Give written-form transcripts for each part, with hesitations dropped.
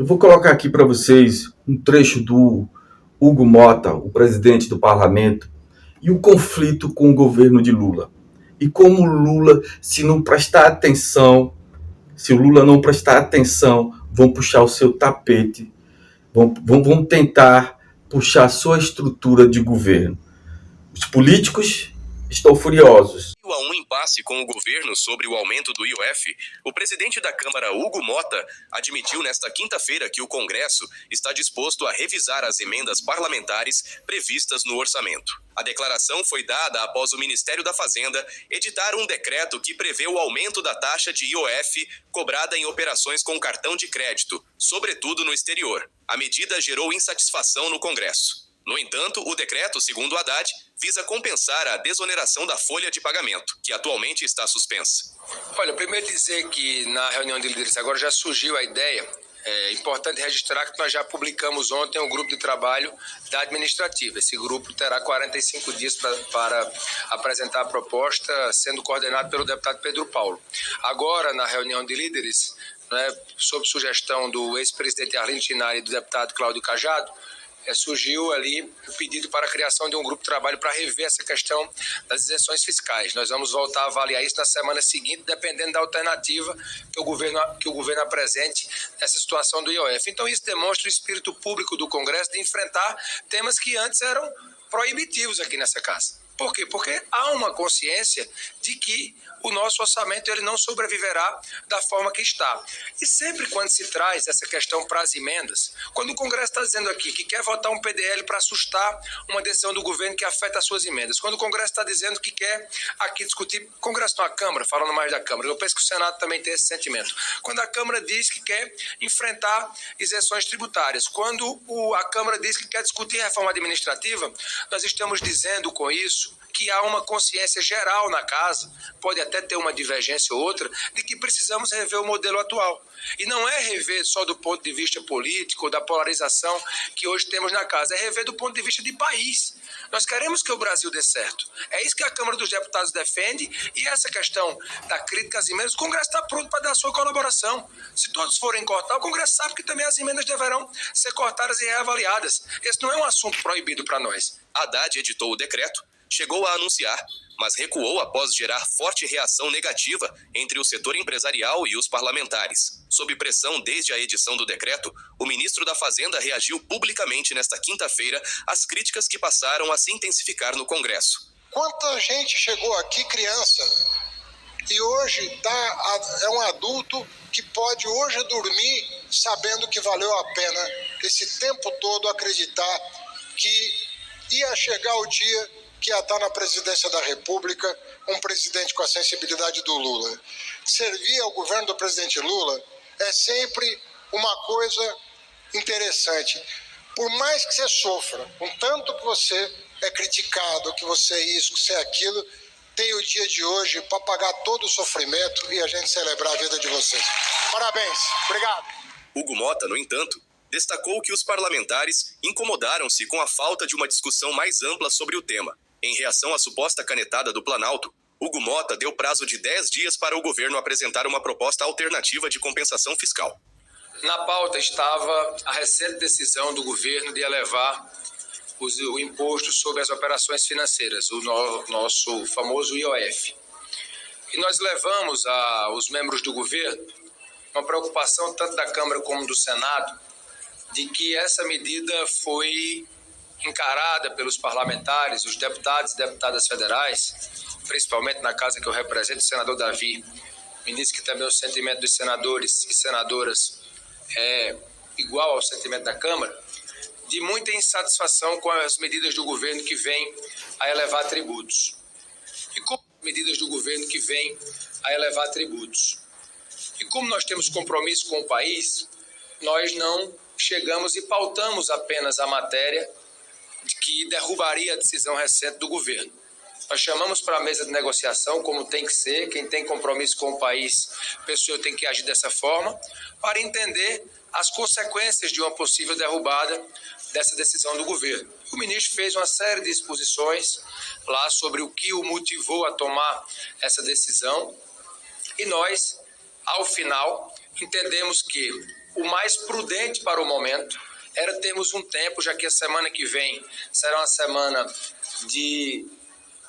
Eu vou colocar aqui para vocês um trecho do Hugo Mota, o presidente do parlamento, e o conflito com o governo de Lula. E como Lula, se não prestar atenção, se o Lula não prestar atenção, vão puxar o seu tapete, vão tentar puxar a sua estrutura de governo. Os políticos estão furiosos. A um impasse com o governo sobre o aumento do IOF, o presidente da Câmara, Hugo Mota, admitiu nesta quinta-feira que o Congresso está disposto a revisar as emendas parlamentares previstas no orçamento. A declaração foi dada após o Ministério da Fazenda editar um decreto que prevê o aumento da taxa de IOF cobrada em operações com cartão de crédito, sobretudo no exterior. A medida gerou insatisfação no Congresso. No entanto, o decreto, segundo Haddad, visa compensar a desoneração da folha de pagamento, que atualmente está suspensa. Olha, primeiro dizer que na reunião de líderes agora já surgiu a ideia, é importante registrar que nós já publicamos ontem o grupo de trabalho da administrativa. Esse grupo terá 45 dias para apresentar a proposta, sendo coordenado pelo deputado Pedro Paulo. Agora, na reunião de líderes, sob sugestão do ex-presidente Arlindo Chinari e do deputado Cláudio Cajado, surgiu ali o pedido para a criação de um grupo de trabalho para rever essa questão das isenções fiscais. Nós vamos voltar a avaliar isso na semana seguinte, dependendo da alternativa que o governo apresente nessa situação do IOF. Então isso demonstra o espírito público do Congresso de enfrentar temas que antes eram proibitivos aqui nessa casa. Por quê? Porque há uma consciência de que o nosso orçamento ele não sobreviverá da forma que está. E sempre quando se traz essa questão para as emendas, quando o Congresso está dizendo aqui que quer votar um PDL para assustar uma decisão do governo que afeta as suas emendas, quando o Congresso está dizendo que quer aqui discutir, Congresso não, a Câmara, falando mais da Câmara, eu penso que o Senado também tem esse sentimento. Quando a Câmara diz que quer enfrentar isenções tributárias, quando a Câmara diz que quer discutir reforma administrativa, nós estamos dizendo com isso que há uma consciência geral na casa, pode até ter uma divergência ou outra, de que precisamos rever o modelo atual. E não é rever só do ponto de vista político, da polarização que hoje temos na casa, é rever do ponto de vista de país. Nós queremos que o Brasil dê certo. É isso que a Câmara dos Deputados defende e essa questão da crítica às emendas, o Congresso está pronto para dar a sua colaboração. Se todos forem cortar, o Congresso sabe que também as emendas deverão ser cortadas e reavaliadas. Esse não é um assunto proibido para nós. Haddad editou o decreto, chegou a anunciar, mas recuou após gerar forte reação negativa entre o setor empresarial e os parlamentares. Sob pressão desde a edição do decreto, o ministro da Fazenda reagiu publicamente nesta quinta-feira às críticas que passaram a se intensificar no Congresso. Quanta gente chegou aqui criança e hoje é um adulto que pode hoje dormir sabendo que valeu a pena esse tempo todo acreditar que ia chegar o dia que ia estar na presidência da República um presidente com a sensibilidade do Lula. Servir ao governo do presidente Lula é sempre uma coisa interessante. Por mais que você sofra, um tanto que você é criticado, que você é isso, que você é aquilo, tem o dia de hoje para pagar todo o sofrimento e a gente celebrar a vida de vocês. Parabéns. Obrigado. Hugo Mota, no entanto, destacou que os parlamentares incomodaram-se com a falta de uma discussão mais ampla sobre o tema. Em reação à suposta canetada do Planalto, Hugo Mota deu prazo de 10 dias para o governo apresentar uma proposta alternativa de compensação fiscal. Na pauta estava a recente decisão do governo de elevar o imposto sobre as operações financeiras, o nosso famoso IOF. E nós levamos aos membros do governo uma preocupação tanto da Câmara como do Senado de que essa medida foi encarada pelos parlamentares, os deputados e deputadas federais, principalmente na casa que eu represento, o senador Davi, me disse que também o sentimento dos senadores e senadoras é igual ao sentimento da Câmara, de muita insatisfação com as medidas do governo que vêm a elevar tributos. E como medidas do governo que vêm a elevar tributos? E como nós temos compromisso com o país, nós não chegamos e pautamos apenas a matéria que derrubaria a decisão recente do governo. Nós chamamos para a mesa de negociação, como tem que ser, quem tem compromisso com o país, a pessoa tem que agir dessa forma, para entender as consequências de uma possível derrubada dessa decisão do governo. O ministro fez uma série de exposições lá sobre o que o motivou a tomar essa decisão e nós, ao final, entendemos que o mais prudente para o momento era termos um tempo, já que a semana que vem será uma semana de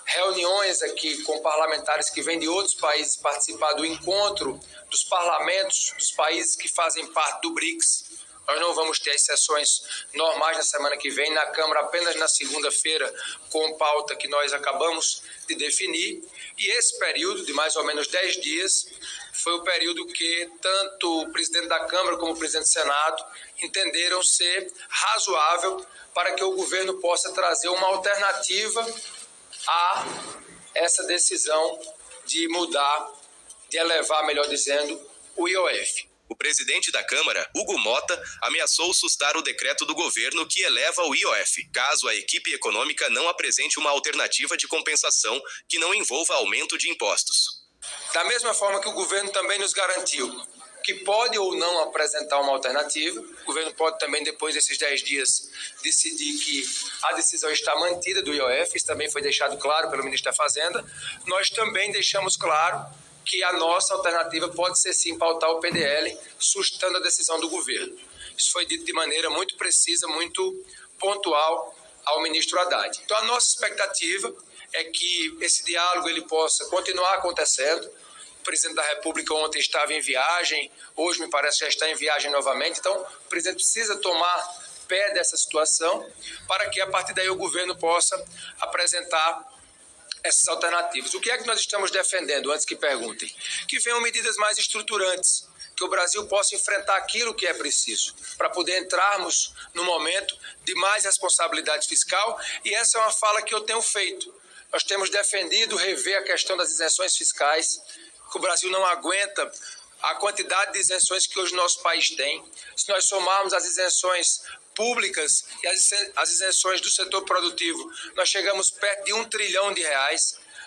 reuniões aqui com parlamentares que vêm de outros países participar do encontro dos parlamentos dos países que fazem parte do BRICS. Nós não vamos ter as sessões normais na semana que vem, na Câmara apenas na segunda-feira, com pauta que nós acabamos de definir. E esse período de mais ou menos 10 dias foi o período que tanto o presidente da Câmara como o presidente do Senado entenderam ser razoável para que o governo possa trazer uma alternativa a essa decisão de mudar, de elevar, melhor dizendo, o IOF. O presidente da Câmara, Hugo Mota, ameaçou sustar o decreto do governo que eleva o IOF, caso a equipe econômica não apresente uma alternativa de compensação que não envolva aumento de impostos. Da mesma forma que o governo também nos garantiu que pode ou não apresentar uma alternativa, o governo pode também, depois desses 10 dias, decidir que a decisão está mantida do IOF, isso também foi deixado claro pelo ministro da Fazenda. Nós também deixamos claro que a nossa alternativa pode ser sim pautar o PDL, sustando a decisão do governo. Isso foi dito de maneira muito precisa, muito pontual ao ministro Haddad. Então a nossa expectativa é que esse diálogo ele possa continuar acontecendo. O presidente da República ontem estava em viagem, hoje me parece que já está em viagem novamente, então o presidente precisa tomar pé dessa situação para que a partir daí o governo possa apresentar essas alternativas. O que é que nós estamos defendendo, antes que perguntem? Que venham medidas mais estruturantes, que o Brasil possa enfrentar aquilo que é preciso, para poder entrarmos no momento de mais responsabilidade fiscal, e essa é uma fala que eu tenho feito. Nós temos defendido rever a questão das isenções fiscais, que o Brasil não aguenta a quantidade de isenções que hoje o nosso país tem. Se nós somarmos as isenções públicas e as isenções do setor produtivo, nós chegamos perto de R$1 trilhão.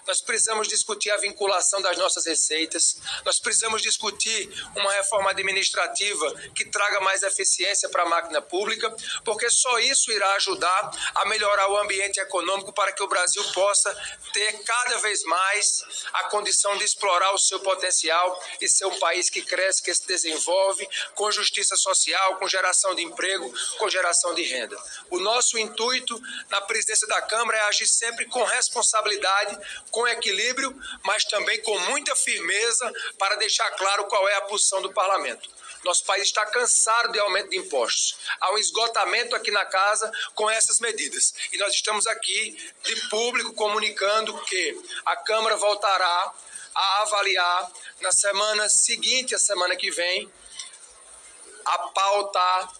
Nós precisamos discutir a vinculação das nossas receitas, nós precisamos discutir uma reforma administrativa que traga mais eficiência para a máquina pública, porque só isso irá ajudar a melhorar o ambiente econômico para que o Brasil possa ter cada vez mais a condição de explorar o seu potencial e ser um país que cresce, que se desenvolve, com justiça social, com geração de emprego, com geração de renda. O nosso intuito na presidência da Câmara é agir sempre com responsabilidade, com equilíbrio, mas também com muita firmeza para deixar claro qual é a posição do parlamento. Nosso país está cansado de aumento de impostos. Há um esgotamento aqui na casa com essas medidas. E nós estamos aqui de público comunicando que a Câmara voltará a avaliar na semana seguinte, a semana que vem, a pautar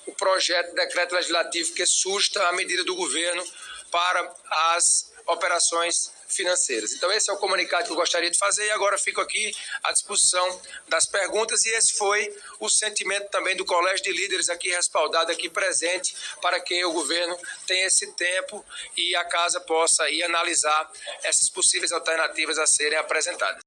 o projeto de decreto legislativo que susta a medida do governo para as operações financeiras. Então esse é o comunicado que eu gostaria de fazer e agora fico aqui à disposição das perguntas, e esse foi o sentimento também do Colégio de Líderes aqui respaldado, aqui presente, para que o governo tenha esse tempo e a casa possa ir analisar essas possíveis alternativas a serem apresentadas.